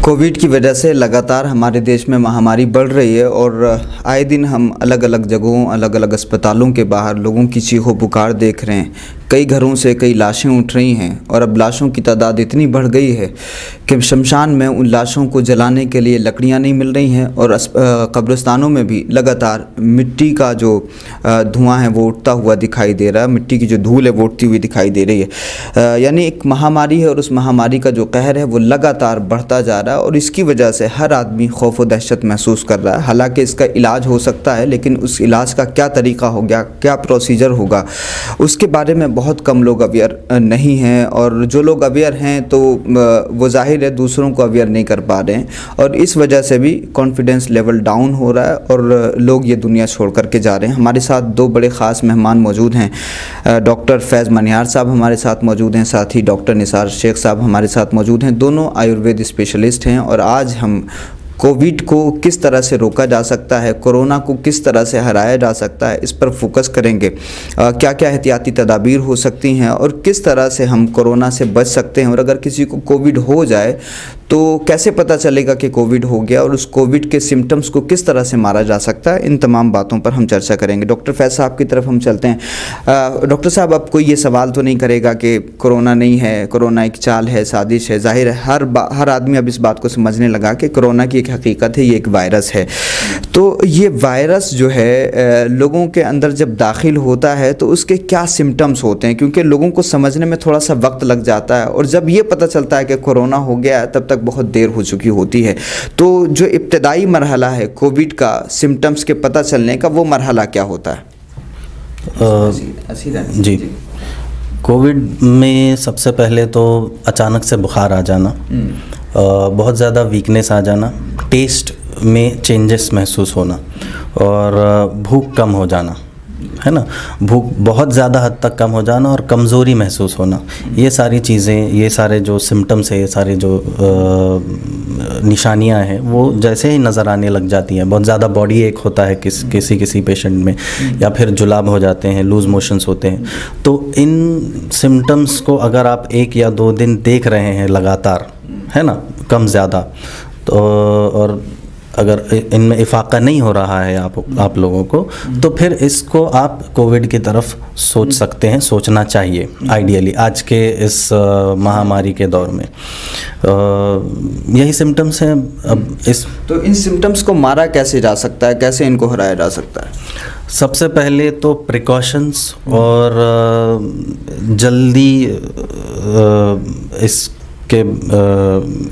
Covid की वजह से लगातार हमारे देश में महामारी बढ़ रही है और आए दिन हम अलग अलग जगहों, अलग अलग अस्पतालों के बाहर लोगों की चीखों पुकार देख रहे हैं। कई घरों से कई लाशें उठ रही हैं और अब लाशों की तादाद इतनी बढ़ गई है कि शमशान में उन लाशों को जलाने के लिए लकड़ियां नहीं मिल रही हैं और कब्रिस्तानों में भी लगातार मिट्टी का जो धुआं है वो उठता हुआ दिखाई दे रहा है, मिट्टी की जो धूल है वो उठती हुई दिखाई दे रही है। यानी एक महामारी है और उस महामारी का जो कहर है वो लगातार बढ़ता जा रहा है और इसकी वजह से हर आदमी खौफ व दहशत महसूस कर रहा है। हालांकि इसका इलाज हो सकता है, लेकिन उस इलाज का क्या तरीका होगा, क्या प्रोसीजर होगा, उसके बारे में बहुत कम लोग अवेयर नहीं हैं और जो लोग अवेयर हैं तो वो जाहिर है दूसरों को अवेयर नहीं कर पा रहे हैं और इस वजह से भी कॉन्फिडेंस लेवल डाउन हो रहा है और लोग ये दुनिया छोड़ करके जा रहे हैं। हमारे साथ दो बड़े ख़ास मेहमान मौजूद हैं। डॉक्टर फैज़ मनियार साहब हमारे साथ मौजूद हैं, साथ ही डॉक्टर निसार शेख साहब हमारे साथ मौजूद हैं। दोनों आयुर्वेद स्पेशलिस्ट हैं और आज हम कोविड को किस तरह से रोका जा सकता है, कोरोना को किस तरह से हराया जा सकता है, इस पर फोकस करेंगे। क्या क्या एहतियाती तदाबीर हो सकती हैं और किस तरह से हम कोरोना से बच सकते हैं और अगर किसी को कोविड हो जाए तो कैसे पता चलेगा कि कोविड हो गया और उस कोविड के सिम्टम्स को किस तरह से मारा जा सकता है। इन तमाम बातों पर हम चर्चा करेंगे। डॉक्टर फैज़ साहब की तरफ हम चलते हैं। डॉक्टर साहब, अब कोई ये सवाल तो नहीं करेगा कि कोरोना नहीं है, कोरोना एक चाल है, साजिश है। जाहिर है हर आदमी अब इस बात को समझने लगा कि कोरोना की एक हकीकत है, ये एक वायरस है। तो ये वायरस जो है लोगों के अंदर जब दाखिल होता है तो उसके क्या सिम्टम्स होते हैं, क्योंकि लोगों को समझने में थोड़ा सा वक्त लग जाता है और जब ये पता चलता है कि कोरोना हो गया है तब तक बहुत देर हो चुकी होती है। तो जो इब्तदाई मरहला है कोविड का, सिम्टम्स के पता चलने का, वो मरहला क्या होता है? जी, कोविड में सबसे पहले तो अचानक से बुखार आ जाना, बहुत ज़्यादा वीकनेस आ जाना, टेस्ट में चेंजेस महसूस होना और भूख कम हो जाना, है ना, भूख बहुत ज़्यादा हद तक कम हो जाना और कमज़ोरी महसूस होना। ये सारी चीज़ें, ये सारे जो सिम्टम्स है, ये सारे जो निशानियां हैं वो जैसे ही नज़र आने लग जाती हैं। बहुत ज़्यादा बॉडी एक होता है किसी पेशेंट में, या फिर जुलाब हो जाते हैं, लूज़ मोशंस होते हैं। तो इन सिम्टम्स को अगर आप 1 या 2 दिन देख रहे हैं लगातार, है ना, कम ज़्यादा, तो और अगर इनमें इफाका नहीं हो रहा है आप लोगों को, तो फिर इसको आप कोविड की तरफ सोच सकते हैं, सोचना चाहिए आइडियली आज के इस महामारी के दौर में। यही सिम्टम्स हैं। अब तो इन सिम्टम्स को मारा कैसे जा सकता है, कैसे इनको हराया जा सकता है? सबसे पहले तो प्रिकॉशंस और जल्दी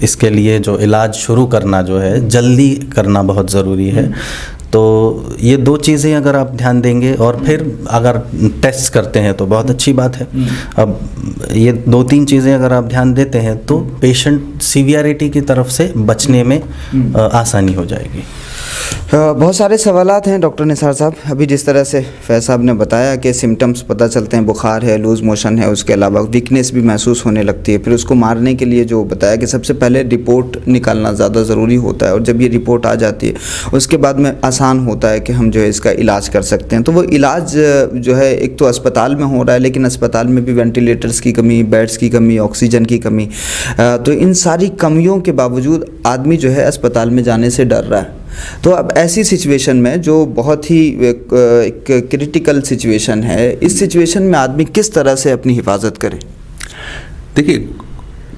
इसके लिए जो इलाज शुरू करना जो है जल्दी करना बहुत ज़रूरी है। तो ये 2 चीज़ें अगर आप ध्यान देंगे और फिर अगर टेस्ट करते हैं तो बहुत अच्छी बात है। अब ये 2-3 चीज़ें अगर आप ध्यान देते हैं तो पेशेंट सीवियरिटी की तरफ से बचने में आसानी हो जाएगी। बहुत सारे सवालात हैं डॉक्टर निसार साहब। अभी जिस तरह से फैज़ साहब ने बताया कि सिम्टम्स पता चलते हैं, बुखार है, लूज़ मोशन है, उसके अलावा वीकनेस भी महसूस होने लगती है, फिर उसको मारने के लिए जो बताया कि सबसे पहले रिपोर्ट निकालना ज़्यादा ज़रूरी होता है और जब ये रिपोर्ट आ जाती है उसके बाद में आसान होता है कि हम जो है इसका इलाज कर सकते हैं। तो वो इलाज जो है एक तो अस्पताल में हो रहा है, लेकिन अस्पताल में भी वेंटिलेटर्स की कमी, बेड्स की कमी, ऑक्सीजन की कमी, तो इन सारी कमियों के बावजूद आदमी जो है अस्पताल में जाने से डर रहा है। तो अब ऐसी सिचुएशन में जो बहुत ही एक क्रिटिकल सिचुएशन है, इस सिचुएशन में आदमी किस तरह से अपनी हिफाजत करे? देखिए,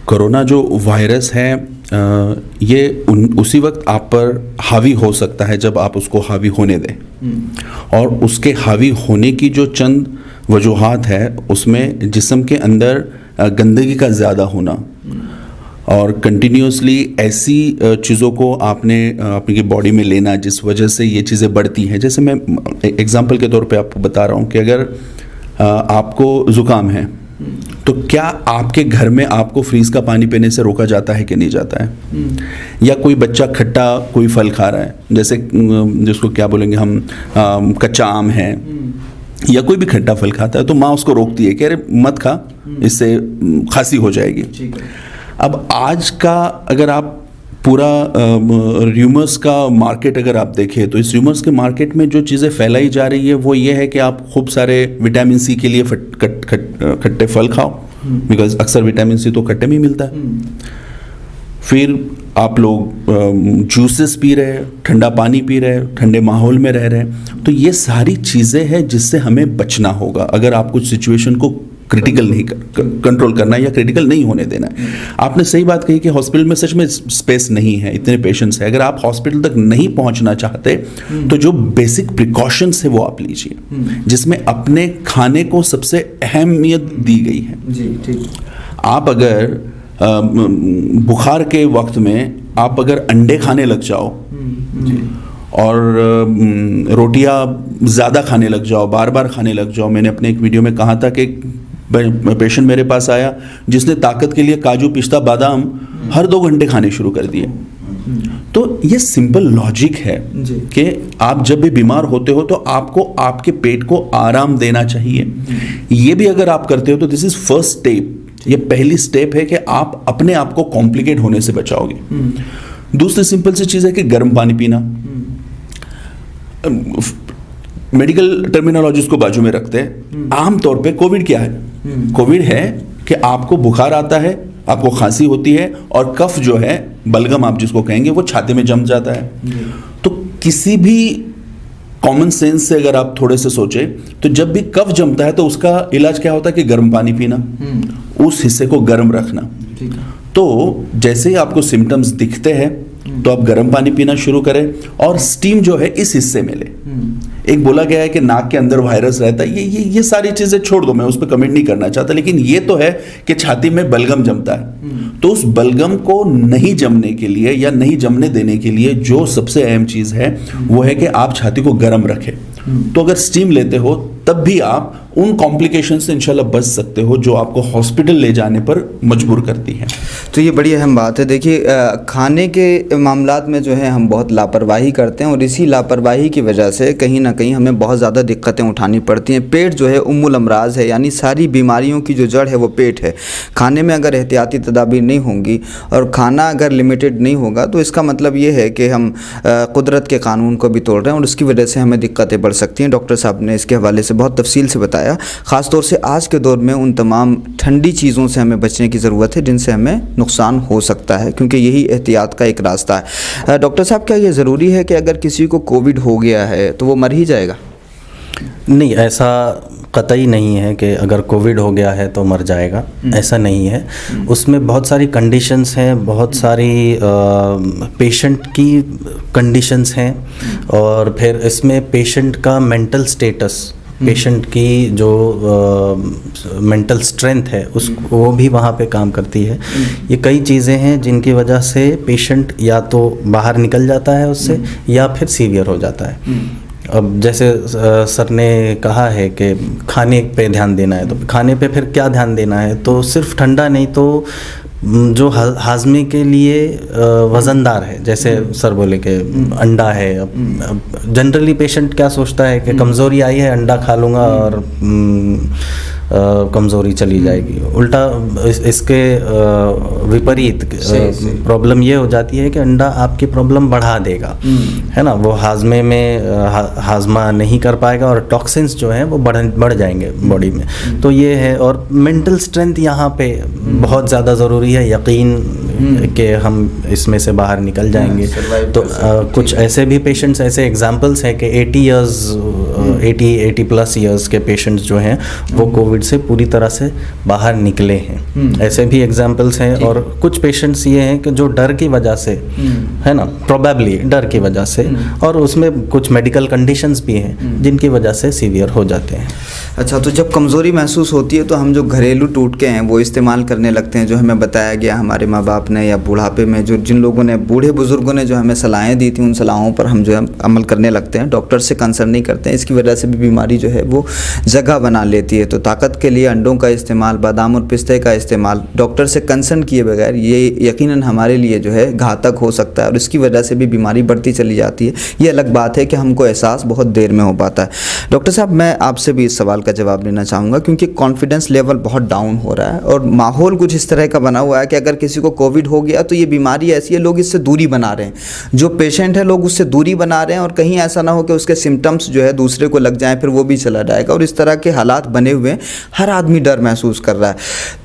कोरोना जो वायरस है ये उसी वक्त आप पर हावी हो सकता है जब आप उसको हावी होने दें। और उसके हावी होने की जो चंद वजूहात है उसमें जिस्म के अंदर गंदगी का ज़्यादा होना और कंटिन्यूसली ऐसी चीज़ों को आपने अपनी बॉडी में लेना जिस वजह से ये चीज़ें बढ़ती हैं। जैसे मैं एग्जांपल के तौर पे आपको बता रहा हूँ कि अगर आपको ज़ुकाम है तो क्या आपके घर में आपको फ्रीज का पानी पीने से रोका जाता है कि नहीं जाता है? या कोई बच्चा खट्टा कोई फल खा रहा है, जैसे जिसको क्या बोलेंगे हम, कच्चा आम है या कोई भी खट्टा फल खाता है, तो माँ उसको रोकती है कि अरे मत खा, इससे खांसी हो जाएगी। अब आज का अगर आप पूरा र्यूमर्स का मार्केट अगर आप देखें तो इस र्यूमर्स के मार्केट में जो चीज़ें फैलाई जा रही है वो ये है कि आप खूब सारे विटामिन सी के लिए खट्टे फल खाओ, बिकॉज अक्सर विटामिन सी तो खट्टे में ही मिलता है। फिर आप लोग जूसेस पी रहे हैं, ठंडा पानी पी रहे हैं, ठंडे माहौल में रह रहे हैं, तो ये सारी चीज़ें हैं जिससे हमें बचना होगा अगर आप कुछ सिचुएशन को क्रिटिकल नहीं कंट्रोल करना है या क्रिटिकल नहीं होने देना है। आपने सही बात कही कि हॉस्पिटल में सच में स्पेस नहीं है, इतने पेशेंट्स हैं। अगर आप हॉस्पिटल तक नहीं पहुंचना चाहते तो जो बेसिक प्रिकॉशंस है वो आप लीजिए, जिसमें अपने खाने को सबसे अहमियत दी गई है। जी ठीक। आप अगर बुखार के वक्त में आप अगर अंडे खाने लग जाओ और रोटियां ज़्यादा खाने लग जाओ, बार बार खाने लग जाओ। मैंने अपने एक वीडियो में कहा था कि पेशेंट मेरे पास आया जिसने ताकत के लिए काजू, पिस्ता, बादाम हर 2 घंटे खाने शुरू कर दिए। तो ये सिंपल लॉजिक है कि आप जब भी बीमार होते हो तो आपको आपके पेट को आराम देना चाहिए। ये भी अगर आप करते हो तो दिस इज फर्स्ट स्टेप, ये पहली स्टेप है कि आप अपने आप को कॉम्प्लिकेट होने से बचाओगे। दूसरी सिंपल सी चीज़ है कि गर्म पानी पीना। मेडिकल टर्मिनोलॉजीज को बाजू में रखते हैं, आमतौर पे कोविड क्या है? कोविड है कि आपको बुखार आता है, आपको खांसी होती है और कफ जो है, बलगम आप जिसको कहेंगे, वो छाती में जम जाता है। तो किसी भी कॉमन सेंस से अगर आप थोड़े से सोचे तो जब भी कफ जमता है तो उसका इलाज क्या होता है कि गर्म पानी पीना, उस हिस्से को गर्म रखना। तो जैसे ही आपको सिम्टम्स दिखते हैं तो आप गर्म पानी पीना शुरू करें और स्टीम जो है इस हिस्से में ले। एक बोला गया है कि नाक के अंदर वायरस रहता है, ये सारी चीजें छोड़ दो, मैं उस पर कमेंट नहीं करना चाहता, लेकिन ये तो है कि छाती में बलगम जमता है। तो उस बलगम को नहीं जमने के लिए या नहीं जमने देने के लिए जो सबसे अहम चीज है वो है कि आप छाती को गर्म रखें। तो अगर स्टीम लेते हो तब भी आप उन कॉम्प्लिकेशन से इंशाल्लाह बच सकते हो जो आपको हॉस्पिटल ले जाने पर मजबूर करती है। तो ये बड़ी अहम बात है। देखिए खाने के मामलात में जो है हम बहुत लापरवाही करते हैं और इसी लापरवाही की वजह से कहीं ना कहीं हमें बहुत ज़्यादा दिक्कतें उठानी पड़ती हैं। पेट जो है उम्मुल अमराज है, यानी सारी बीमारियों की जो जड़ है वो पेट है। खाने में अगर एहतियाती तदाबीर नहीं होंगी और खाना अगर लिमिटेड नहीं होगा तो इसका मतलब ये है कि हम कुदरत के कानून को भी तोड़ रहे हैं और उसकी वजह से हमें दिक्कतें बढ़ सकती हैं। डॉक्टर साहब ने इसके हवाले से बहुत तफसील से बताया। ख़ास तौर से आज के दौर में उन तमाम ठंडी चीज़ों से हमें बचने की ज़रूरत है जिनसे हमें नुकसान हो सकता है, क्योंकि यही एहतियात का एक रास्ता है। डॉक्टर साहब, क्या ये ज़रूरी है कि अगर किसी को कोविड हो गया है तो वो मर ही जाएगा? नहीं, ऐसा कतई नहीं है कि अगर कोविड हो गया है तो मर जाएगा, ऐसा नहीं है। उसमें बहुत सारी कंडीशंस हैं, बहुत सारी पेशेंट की कंडीशंस हैं और फिर इसमें पेशेंट का मेंटल स्टेटस, पेशेंट की जो मेंटल स्ट्रेंथ है उस वो भी वहाँ पे काम करती है। ये कई चीज़ें हैं जिनकी वजह से पेशेंट या तो बाहर निकल जाता है उससे या फिर सीवियर हो जाता है। अब जैसे सर ने कहा है कि खाने पे ध्यान देना है, तो खाने पे फिर क्या ध्यान देना है? तो सिर्फ ठंडा नहीं, तो जो हाजमे के लिए वज़नदार है, जैसे सर बोले कि अंडा है। अब जनरली पेशेंट क्या सोचता है कि कमज़ोरी आई है, अंडा खा लूँगा और कमज़ोरी चली जाएगी। उल्टा इसके विपरीत प्रॉब्लम ये हो जाती है कि अंडा आपकी प्रॉब्लम बढ़ा देगा, है ना। वो हाजमे में हाजमा नहीं कर पाएगा और टॉक्सिन्स जो हैं वो बढ़ जाएंगे बॉडी में। तो ये है। और मेंटल स्ट्रेंथ यहाँ पे बहुत ज़्यादा ज़रूरी है, यकीन कि हम इसमें से बाहर निकल जाएंगे। तो कुछ ऐसे भी पेशेंट्स, ऐसे एग्जांपल्स हैं कि 80 प्लस ईयर्स के पेशेंट्स जो हैं वो कोविड से पूरी तरह से बाहर निकले हैं। ऐसे भी एग्जांपल्स हैं। और कुछ पेशेंट्स ये हैं कि जो डर की वजह से, है ना, प्रोबेबली डर की वजह से, और उसमें कुछ मेडिकल कंडीशंस भी हैं जिनकी वजह से सीवियर हो जाते हैं। अच्छा, तो जब कमज़ोरी महसूस होती है तो हम जो घरेलू टोटके हैं वो इस्तेमाल करने लगते हैं, जो हमें बताया गया हमारे माँ बाप ने, या बुढ़ापे में जो जिन लोगों ने, बूढ़े बुजुर्गों ने जो हमें सलाहें दी थी, उन सलाहों पर हम जो है अमल करने लगते हैं, डॉक्टर से कंसर्न नहीं करते हैं। इसकी वजह से भी बीमारी जो है वो जगह बना लेती है। तो ताकत के लिए अंडों का इस्तेमाल, बादाम और पिस्ते का इस्तेमाल डॉक्टर से कंसर्न किए बगैर, ये यकीनन हमारे लिए जो है घातक हो सकता है और इसकी वजह से भी बीमारी बढ़ती चली जाती है। ये अलग बात है कि हमको एहसास बहुत देर में हो पाता है। डॉक्टर साहब, मैं आपसे भी इस सवाल का जवाब लेना चाहूँगा, क्योंकि कॉन्फिडेंस लेवल बहुत डाउन हो रहा है और माहौल कुछ इस तरह का बना हुआ है कि अगर किसी को कोविड कोविड हो गया तो ये बीमारी ऐसी है, लोग इससे दूरी बना रहे हैं। जो पेशेंट है लोग उससे दूरी बना रहे हैं, और कहीं ऐसा ना हो कि उसके सिम्टम्स जो है दूसरे को लग जाए, फिर वो भी चला जाएगा, और इस तरह के हालात बने हुए हैं। हर आदमी डर महसूस कर रहा है।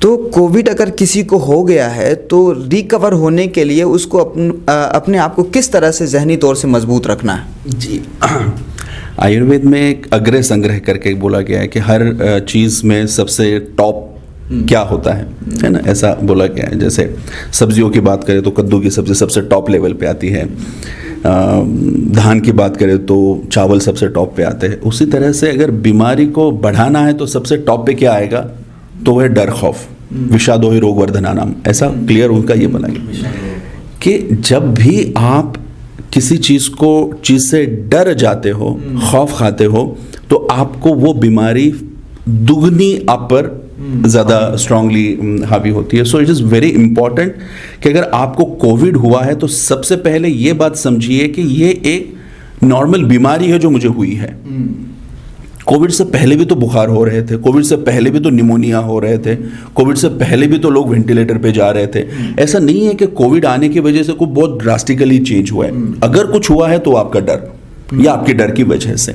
तो कोविड अगर किसी को हो गया है तो रिकवर होने के लिए उसको अपने आप को किस तरह से जहनी तौर से मजबूत रखना है? जी, आयुर्वेद में एक अग्र संग्रह करके बोला गया है कि हर चीज़ में सबसे टॉप क्या होता है ना, ऐसा बोला गया है। जैसे सब्जियों की बात करें तो कद्दू की सब्जी सबसे टॉप लेवल पे आती है, धान की बात करें तो चावल सबसे टॉप पे आते हैं। उसी तरह से अगर बीमारी को बढ़ाना है तो सबसे टॉप पे क्या आएगा, तो वह डर खौफ, विषादो ही रोग वर्धनानाम, ऐसा क्लियर उनका ये बना गया कि जब भी आप किसी चीज़ से डर जाते हो, खौफ खाते हो, तो आपको वो बीमारी दुगनी आप पर ज़्यादा स्ट्रांगली हावी होती है। So it is very important कि अगर आपको कोविड हुआ है तो सबसे पहले ये बात समझिए कि ये एक नॉर्मल बीमारी है जो मुझे हुई है। कोविड से पहले भी तो बुखार हो रहे थे, कोविड से पहले भी तो निमोनिया हो रहे थे, कोविड से पहले भी तो लोग वेंटिलेटर पे जा रहे थे। ऐसा नहीं है कि कोविड आने की वजह से कोई बहुत ड्रास्टिकली चेंज हुआ है। अगर कुछ हुआ है तो आपका डर या आपके डर की वजह से।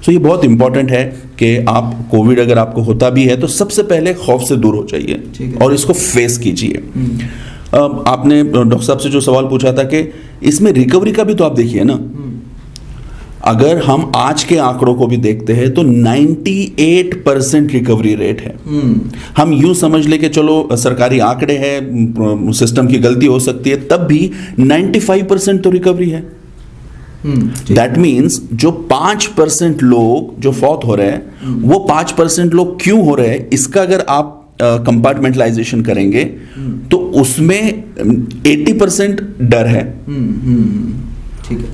सो ये बहुत इंपॉर्टेंट है कि आप कोविड अगर आपको होता भी है तो सबसे पहले खौफ से दूर हो जाइए और इसको फेस कीजिए। आपने डॉक्टर साहब से जो सवाल पूछा था कि इसमें रिकवरी का भी तो आप देखिए ना, अगर हम आज के आंकड़ों को भी देखते हैं तो 98% रिकवरी रेट है। हम यूं समझ ले कि चलो सरकारी आंकड़े हैं, सिस्टम की गलती हो सकती है, तब भी 95% तो रिकवरी है। दैट मीन्स जो 5% लोग जो फौत हो रहे हैं वो 5% लोग क्यों हो रहे हैं, इसका अगर आप कंपार्टमेंटलाइजेशन करेंगे तो उसमें 80% डर है।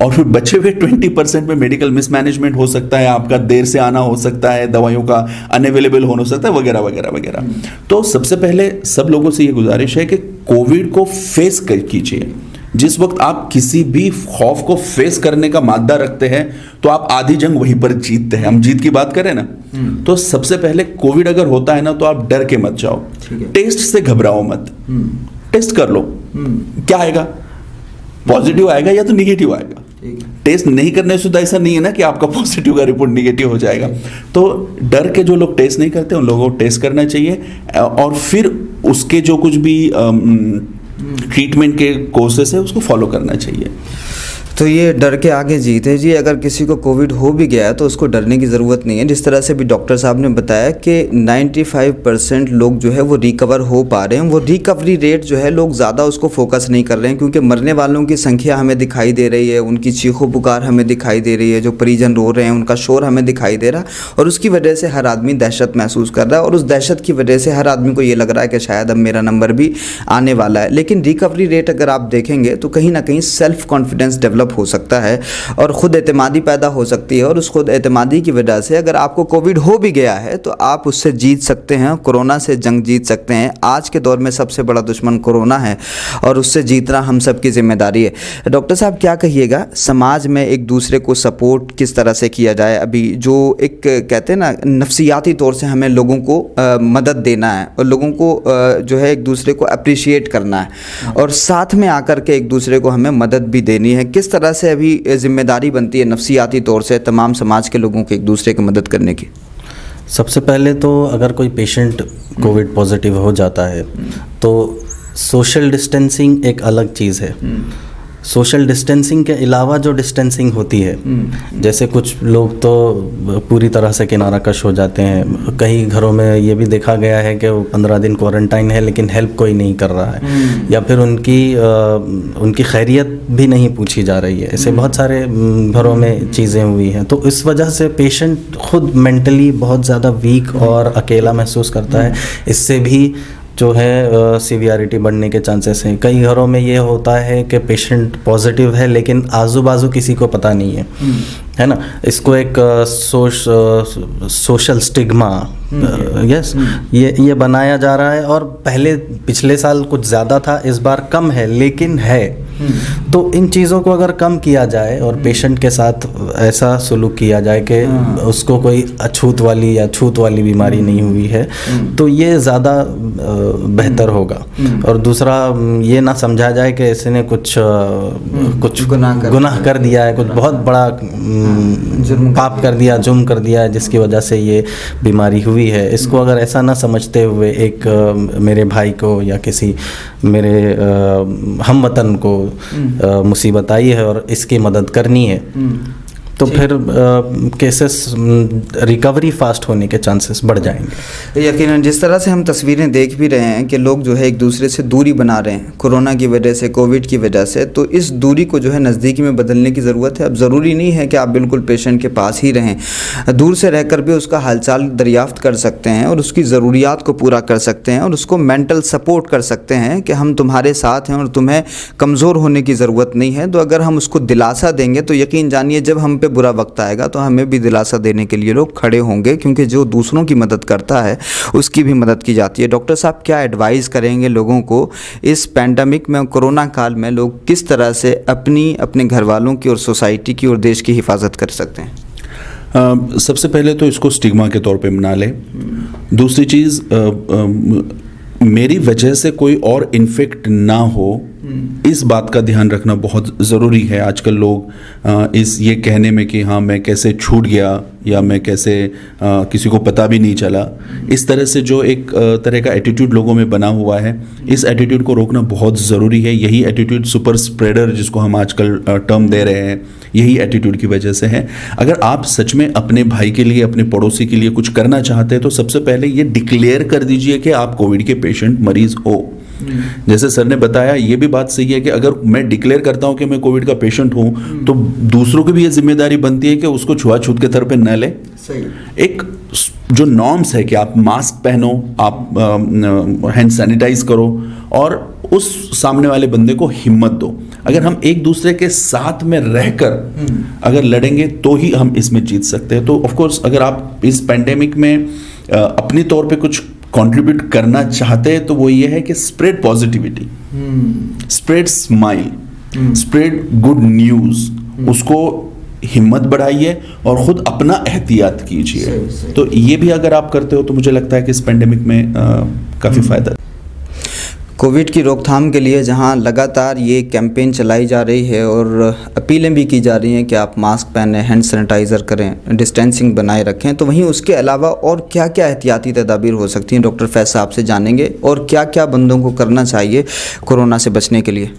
और फिर बचे हुए 20% में मेडिकल मिसमैनेजमेंट हो सकता है, आपका देर से आना हो सकता है, दवाइयों का अनअवेलेबल होना हो सकता है, वगैरह वगैरह वगैरह। तो सबसे पहले सब लोगों से ये गुजारिश है कि कोविड को फेस कीजिए। जिस वक्त आप किसी भी खौफ को फेस करने का मादा रखते हैं तो आप आधी जंग वहीं पर जीतते हैं। हम जीत की बात करें ना, तो सबसे पहले कोविड अगर होता है ना तो आप डर के मत जाओ, टेस्ट से घबराओ मत, टेस्ट कर लो। क्या आएगा, पॉजिटिव आएगा या तो निगेटिव आएगा। टेस्ट नहीं करने से तो ऐसा नहीं है ना कि आपका पॉजिटिव का रिपोर्ट निगेटिव हो जाएगा। तो डर के जो लोग टेस्ट नहीं करते उन लोगों को टेस्ट करना चाहिए, और फिर उसके जो कुछ भी ट्रीटमेंट के कोर्सेस है उसको फॉलो करना चाहिए। तो ये डर के आगे जीत है जी। अगर किसी को कोविड हो भी गया है तो उसको डरने की ज़रूरत नहीं है। जिस तरह से भी डॉक्टर साहब ने बताया कि 95% लोग जो है वो रिकवर हो पा रहे हैं। वो रिकवरी रेट जो है लोग ज़्यादा उसको फोकस नहीं कर रहे हैं, क्योंकि मरने वालों की संख्या हमें दिखाई दे रही है, उनकी चीखों पुकार हमें दिखाई दे रही है, जो परिजन रो रहे हैं उनका शोर हमें दिखाई दे रहा है, और उसकी वजह से हर आदमी दहशत महसूस कर रहा है, और उस दहशत की वजह से हर आदमी को ये लग रहा है कि शायद अब मेरा नंबर भी आने वाला है। लेकिन रिकवरी रेट अगर आप देखेंगे तो कहीं ना कहीं सेल्फ कॉन्फिडेंस डेवलप हो सकता है और ख़ुद एतमादी पैदा हो सकती है, और उस खुद एतमादी की वजह से अगर आपको कोविड हो भी गया है तो आप उससे जीत सकते हैं, कोरोना से जंग जीत सकते हैं। आज के दौर में सबसे बड़ा दुश्मन कोरोना है और उससे जीतना हम सब की जिम्मेदारी है। डॉक्टर साहब क्या कहिएगा, समाज में एक दूसरे को सपोर्ट किस तरह से किया जाए? अभी जो एक कहते हैं ना नफ्सियाती तौर से हमें लोगों को मदद देना है और लोगों को जो है एक दूसरे को अप्रिशिएट करना है, और साथ में आकर के एक दूसरे को हमें मदद भी देनी है। किस तरह से अभी जिम्मेदारी बनती है नफ्सियाती तौर से तमाम समाज के लोगों को एक दूसरे की मदद करने की? सबसे पहले तो अगर कोई पेशेंट कोविड पॉजिटिव हो जाता है तो सोशल डिस्टेंसिंग एक अलग चीज़ है। सोशल डिस्टेंसिंग के अलावा जो डिस्टेंसिंग होती है, जैसे कुछ लोग तो पूरी तरह से किनारा कश हो जाते हैं। कई घरों में ये भी देखा गया है कि वो 15 दिन क्वारंटाइन है लेकिन हेल्प कोई नहीं कर रहा है, या फिर उनकी खैरियत भी नहीं पूछी जा रही है। ऐसे बहुत सारे घरों में चीज़ें हुई हैं। तो इस वजह से पेशेंट खुद मेंटली बहुत ज़्यादा वीक और अकेला महसूस करता है। इससे भी जो है सीवियरिटी बढ़ने के चांसेस हैं। कई घरों में ये होता है कि पेशेंट पॉजिटिव है लेकिन आजू बाजू किसी को पता नहीं है, है ना। इसको एक सोशल स्टिग्मा यस, ये बनाया जा रहा है और पिछले साल कुछ ज़्यादा था, इस बार कम है, लेकिन है। तो इन चीज़ों को अगर कम किया जाए और पेशेंट के साथ ऐसा सलूक किया जाए कि उसको कोई अछूत वाली या छूत वाली बीमारी नहीं हुई है, तो ये ज़्यादा बेहतर होगा। और दूसरा, ये ना समझा जाए कि इसने कुछ गुनाह कर दिया है, कुछ बहुत बड़ा पाप कर दिया, जुर्म कर दिया है, जिसकी वजह से ये बीमारी हुई है। इसको अगर ऐसा ना समझते हुए एक मेरे भाई को या किसी मेरे हमवतन को मुसीबत आई है और इसकी मदद करनी है, तो फिर केसेस रिकवरी फास्ट होने के चांसेस बढ़ जाएंगे। यकीनन जिस तरह से हम तस्वीरें देख भी रहे हैं कि लोग जो है एक दूसरे से दूरी बना रहे हैं कोरोना की वजह से, कोविड की वजह से, तो इस दूरी को जो है नज़दीकी में बदलने की ज़रूरत है। अब ज़रूरी नहीं है कि आप बिल्कुल पेशेंट के पास ही रहें, दूर से रहकर भी उसका हालचाल दरियाफ्त कर सकते हैं और उसकी ज़रूरियात को पूरा कर सकते हैं और उसको मेंटल सपोर्ट कर सकते हैं कि हम तुम्हारे साथ हैं और तुम्हें कमज़ोर होने की ज़रूरत नहीं है। तो अगर हम उसको दिलासा देंगे तो यकीन जानिए जब हम पे बुरा वक्त आएगा तो हमें भी दिलासा देने के लिए लोग खड़े होंगे, क्योंकि जो दूसरों की मदद करता है उसकी भी मदद की जाती है। डॉक्टर साहब, क्या एडवाइस करेंगे लोगों को इस पैंडमिक में, कोरोना काल में लोग किस तरह से अपने घर वालों की और सोसाइटी की और देश की हिफाजत कर सकते हैं? सबसे पहले तो इसको स्टिग्मा के तौर पे मना ले। दूसरी चीज़, मेरी वजह से कोई और इन्फेक्ट ना हो, इस बात का ध्यान रखना बहुत ज़रूरी है। आजकल लोग ये कहने में कि हाँ मैं कैसे छूट गया या मैं कैसे किसी को पता भी नहीं चला, इस तरह से जो एक तरह का एटीट्यूड लोगों में बना हुआ है, इस एटीट्यूड को रोकना बहुत ज़रूरी है। यही एटीट्यूड सुपर स्प्रेडर जिसको हम आजकल टर्म दे रहे हैं, यही एटीट्यूड की वजह से है। अगर आप सच में अपने भाई के लिए, अपने पड़ोसी के लिए कुछ करना चाहते हैं तो सबसे पहले ये डिक्लेयर कर दीजिए कि आप कोविड के पेशेंट मरीज़ हो। जैसे सर ने बताया, ये भी बात सही है कि अगर मैं डिक्लेयर करता हूं कि मैं कोविड का पेशेंट हूं तो दूसरों की भी ये जिम्मेदारी बनती है कि उसको छुआछूत के तौर पे न ले। सही। एक जो नॉर्म्स है कि आप मास्क पहनो, आप हैंड सैनिटाइज करो और उस सामने वाले बंदे को हिम्मत दो। अगर हम एक दूसरे के साथ में रहकर अगर लड़ेंगे तो ही हम इसमें जीत सकते हैं। तो ऑफ कोर्स अगर आप इस पैंडेमिक में अपनी तौर पे कुछ कंट्रीब्यूट करना चाहते हैं तो वो ये है कि spread positivity, spread smile, spread good news, उसको हिम्मत बढ़ाइए और ख़ुद अपना एहतियात कीजिए। तो ये भी अगर आप करते हो तो मुझे लगता है कि इस पेंडेमिक में काफ़ी फ़ायदा। कोविड की रोकथाम के लिए जहां लगातार ये कैंपेन चलाई जा रही है और अपीलें भी की जा रही हैं कि आप मास्क पहनें, हैंड सैनिटाइज़र करें, डिस्टेंसिंग बनाए रखें, तो वहीं उसके अलावा और क्या क्या एहतियाती तदाबीर हो सकती हैं डॉक्टर फैज़ साहब से जानेंगे, और क्या क्या बंदों को करना चाहिए कोरोना से बचने के लिए?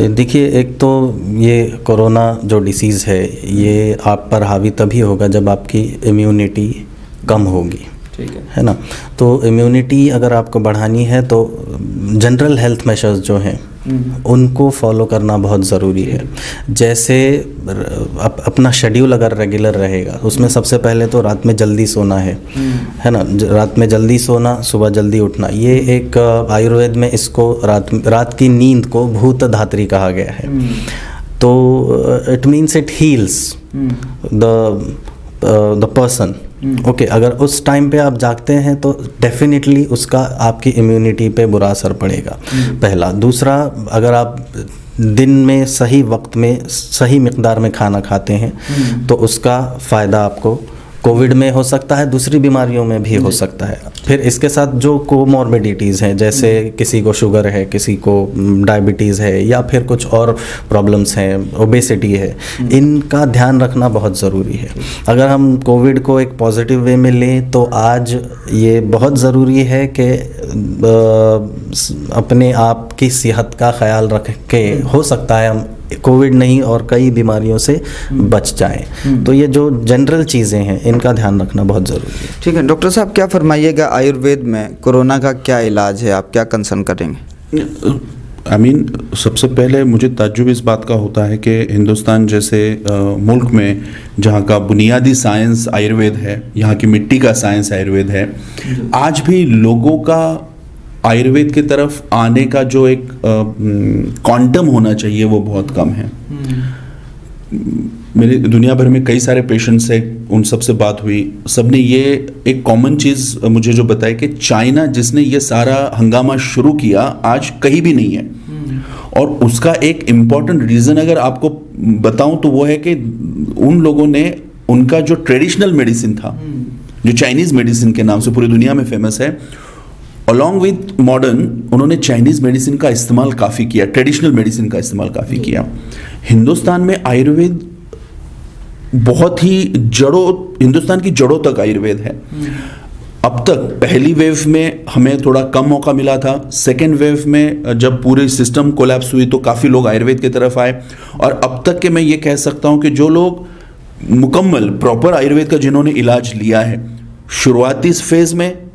देखिए, एक तो ये कोरोना जो डिसीज़ है ये आप पर हावी तभी होगा जब आपकी इम्यूनिटी कम होगी, है ना। तो इम्यूनिटी अगर आपको बढ़ानी है तो जनरल हेल्थ मेजर्स जो हैं उनको फॉलो करना बहुत ज़रूरी है। जैसे अपना शेड्यूल अगर रेगुलर रहेगा, उसमें सबसे पहले तो रात में जल्दी सोना है ना। रात में जल्दी सोना, सुबह जल्दी उठना, ये एक आयुर्वेद में इसको रात की नींद को भूत धात्री कहा गया है। तो it means it heels the person. Okay, अगर उस टाइम पे आप जागते हैं तो डेफिनेटली उसका आपकी इम्यूनिटी पे बुरा असर पड़ेगा, पहला। दूसरा, अगर आप दिन में सही वक्त में सही मिकदार में खाना खाते हैं तो उसका फ़ायदा आपको कोविड में हो सकता है, दूसरी बीमारियों में भी हो सकता है। फिर इसके साथ जो कोमॉर्बिडिटीज़ हैं, जैसे किसी को शुगर है, किसी को डायबिटीज़ है या फिर कुछ और प्रॉब्लम्स हैं, ओबेसिटी है, इनका ध्यान रखना बहुत ज़रूरी है। अगर हम कोविड को एक पॉजिटिव वे में लें तो आज ये बहुत ज़रूरी है कि अपने आप की सेहत का ख्याल रख के हो सकता है हम कोविड नहीं और कई बीमारियों से बच जाएं। तो ये जो जनरल चीज़ें हैं इनका ध्यान रखना बहुत ज़रूरी है। ठीक है डॉक्टर साहब, क्या फरमाइएगा, आयुर्वेद में कोरोना का क्या इलाज है, आप क्या कंसर्न करेंगे? सबसे पहले मुझे ताज्जुब इस बात का होता है कि हिंदुस्तान जैसे मुल्क में जहाँ का बुनियादी साइंस आयुर्वेद है, यहाँ की मिट्टी का साइंस आयुर्वेद है, आज भी लोगों का आयुर्वेद की तरफ आने का जो एक क्वांटम होना चाहिए वो बहुत कम है। मेरे दुनिया भर में कई सारे पेशेंट्स हैं, उन सब से बात हुई, सबने ये एक कॉमन चीज़ मुझे जो बताई कि चाइना जिसने ये सारा हंगामा शुरू किया आज कहीं भी नहीं है। और उसका एक इम्पॉर्टेंट रीज़न अगर आपको बताऊं तो वो है कि उन लोगों ने उनका जो ट्रेडिशनल मेडिसिन था, जो चाइनीज़ मेडिसिन के नाम से पूरी दुनिया में फेमस है, अलॉन्ग विथ मॉडर्न उन्होंने चाइनीज़ मेडिसिन का इस्तेमाल काफ़ी किया, ट्रेडिशनल मेडिसिन का इस्तेमाल काफ़ी किया। हिंदुस्तान में आयुर्वेद बहुत ही हिंदुस्तान की जड़ों तक आयुर्वेद है। अब तक पहली वेव में हमें थोड़ा कम मौका मिला था, सेकेंड वेव में जब पूरी सिस्टम कोलैप्स हुई तो काफ़ी लोग आयुर्वेद की तरफ आए, और अब तक के मैं ये कह सकता हूँ कि जो लोग मुकम्मल प्रॉपर आयुर्वेद का जिन्होंने इलाज लिया है, शुरुआती फेज़ में,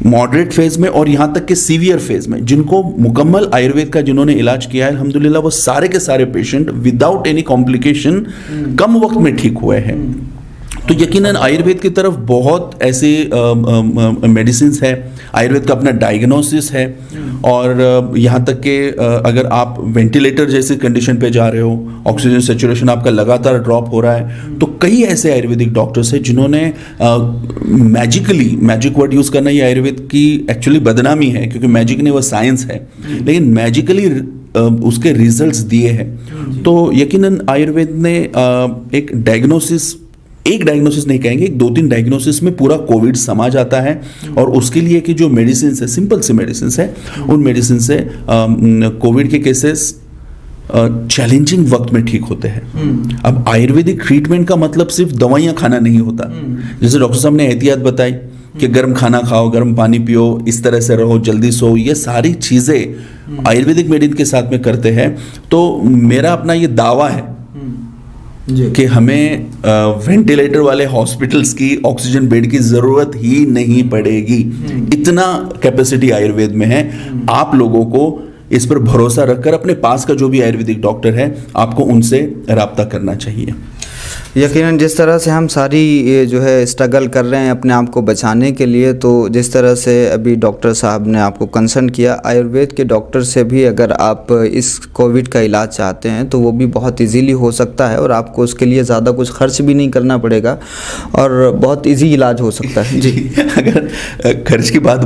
मॉडरेट फेज़ में और यहाँ तक कि सीवियर फेज़ में, जिनको मुकम्मल आयुर्वेद का जिन्होंने इलाज किया है, अल्हम्दुलिल्लाह वो सारे के सारे पेशेंट विदाउट एनी कॉम्प्लिकेशन कम वक्त में ठीक हुए हैं। तो यकीनन आयुर्वेद की तरफ बहुत ऐसे मेडिसिन है, आयुर्वेद का अपना डायग्नोसिस है, और यहाँ तक कि अगर आप वेंटिलेटर जैसी कंडीशन पे जा रहे हो, ऑक्सीजन सेचुरेशन आपका लगातार ड्रॉप हो रहा है, तो कई ऐसे आयुर्वेदिक डॉक्टर्स हैं जिन्होंने मैजिक वर्ड यूज़ करना ये आयुर्वेद की एक्चुअली बदनामी है, क्योंकि मैजिक नहीं, वो साइंस है, लेकिन मैजिकली उसके रिजल्ट्स दिए हैं। तो यकीनन आयुर्वेद ने एक डायग्नोसिस नहीं कहेंगे, 2-3 डायग्नोसिस में पूरा कोविड समा जाता है, और उसके लिए कि जो मेडिसिन है, सिंपल सी मेडिसिन है, उन मेडिसिन से कोविड के केसेस चैलेंजिंग वक्त में ठीक होते हैं। अब आयुर्वेदिक ट्रीटमेंट का मतलब सिर्फ दवाइयाँ खाना नहीं होता, जैसे डॉक्टर साहब ने एहतियात बताई कि गर्म खाना खाओ, गर्म पानी पियो, इस तरह से रहो, जल्दी सो, ये सारी चीज़ें आयुर्वेदिक मेडिसिन के साथ में करते हैं। तो मेरा अपना ये दावा है कि हमें वेंटिलेटर वाले हॉस्पिटल्स की, ऑक्सीजन बेड की ज़रूरत ही नहीं पड़ेगी, इतना कैपेसिटी आयुर्वेद में है। आप लोगों को इस पर भरोसा रखकर अपने पास का जो भी आयुर्वेदिक डॉक्टर है, आपको उनसे रब्ता करना चाहिए। यकीनन जिस तरह से हम सारी ये जो है स्ट्रगल कर रहे हैं अपने आप को बचाने के लिए, तो जिस तरह से अभी डॉक्टर साहब ने आपको कंसर्न किया, आयुर्वेद के डॉक्टर से भी अगर आप इस कोविड का इलाज चाहते हैं तो वो भी बहुत इजीली हो सकता है, और आपको उसके लिए ज़्यादा कुछ खर्च भी नहीं करना पड़ेगा, और बहुत इजी इलाज हो सकता है। जी, अगर खर्च की बात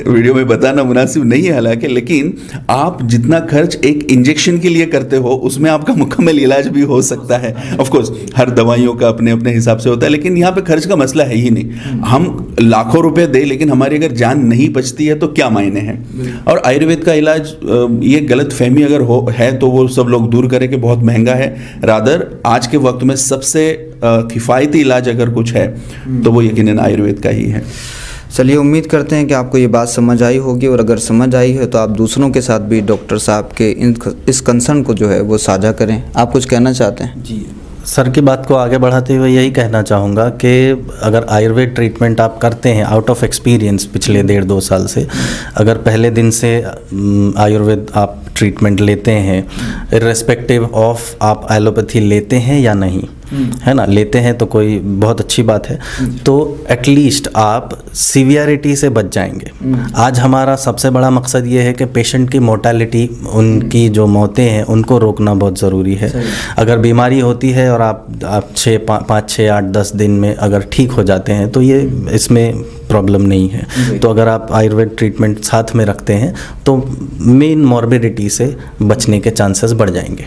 वीडियो में बताना मुनासिब नहीं है हालांकि, लेकिन आप जितना खर्च एक इंजेक्शन के लिए करते हो, उसमें आपका मुकम्मल इलाज भी हो सकता है। ऑफ कोर्स हर दवाइयों का अपने अपने हिसाब से होता है, लेकिन यहाँ पे खर्च का मसला है ही नहीं। हम लाखों रुपए दे, लेकिन हमारी अगर जान नहीं बचती है तो क्या मायने हैं। और आयुर्वेद का इलाज, ये गलत फहमी अगर है तो वो सब लोग दूर करें कि बहुत महंगा है। रादर आज के वक्त में सबसे किफ़ायती इलाज अगर कुछ है तो वो यकीनन आयुर्वेद का ही है। चलिए, उम्मीद करते हैं कि आपको ये बात समझ आई होगी, और अगर समझ आई है तो आप दूसरों के साथ भी डॉक्टर साहब के इस कंसर्न को जो है वो साझा करें। आप कुछ कहना चाहते हैं? जी, सर की बात को आगे बढ़ाते हुए यही कहना चाहूँगा कि अगर आयुर्वेद ट्रीटमेंट आप करते हैं आउट ऑफ एक्सपीरियंस पिछले 1.5-2 साल से, अगर पहले दिन से आयुर्वेद आप ट्रीटमेंट लेते हैं, इर्रेस्पेक्टिव ऑफ आप एलोपैथी लेते हैं या नहीं, है ना, लेते हैं तो कोई बहुत अच्छी बात है, तो एटलीस्ट आप सीवियरिटी से बच जाएंगे। आज हमारा सबसे बड़ा मकसद ये है कि पेशेंट की मोर्टेलिटी, उनकी जो मौतें हैं उनको रोकना बहुत ज़रूरी है। अगर बीमारी होती है और आप 5, 6, 8, 10 दिन में अगर ठीक हो जाते हैं तो ये इसमें प्रॉब्लम नहीं है। तो अगर आप आयुर्वेद ट्रीटमेंट साथ में रखते हैं तो मेन मॉर्बिडिटी से बचने के चांसेस बढ़ जाएंगे।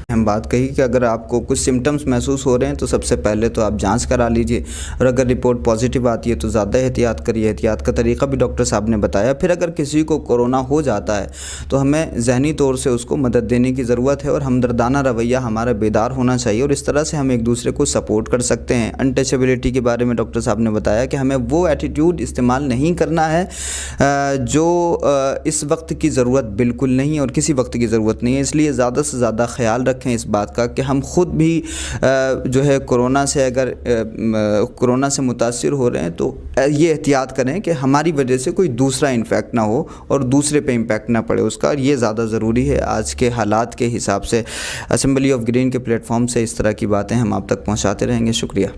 हम बात कही कि अगर आपको कुछ सिम्टम्स महसूस हो रहे हैं तो सबसे पहले तो आप जांच करा लीजिए, और अगर रिपोर्ट पॉजिटिव आती है तो ज़्यादा एहतियात करिए। एहतियात का तरीका भी डॉक्टर साहब ने बताया। फिर अगर किसी को कोरोना हो जाता है तो हमें जहनी तौर से उसको मदद देने की ज़रूरत है, और हमदर्दाना रवैया हमारा बेदार होना चाहिए, और इस तरह से हम एक दूसरे को सपोर्ट कर सकते हैं। अनटचेबिलिटी के बारे में डॉक्टर साहब ने बताया कि हमें वो एटीट्यूड इस्तेमाल नहीं करना है जो इस वक्त की ज़रूरत बिल्कुल नहीं है और किसी वक्त की ज़रूरत नहीं है। इसलिए ज़्यादा से ज़्यादा ख्याल रखें इस बात का कि हम ख़ुद भी जो है कोरोना से अगर कोरोना से मुतासिर हो रहे हैं तो ये एहतियात करें कि हमारी वजह से कोई दूसरा इन्फेक्ट ना हो और दूसरे पे इम्पैक्ट ना पड़े उसका, और ये ज़्यादा ज़रूरी है आज के हालात के हिसाब से। असेंबली ऑफ ग्रीन के प्लेटफॉर्म से इस तरह की बातें हम आप तक पहुँचाते रहेंगे। शुक्रिया।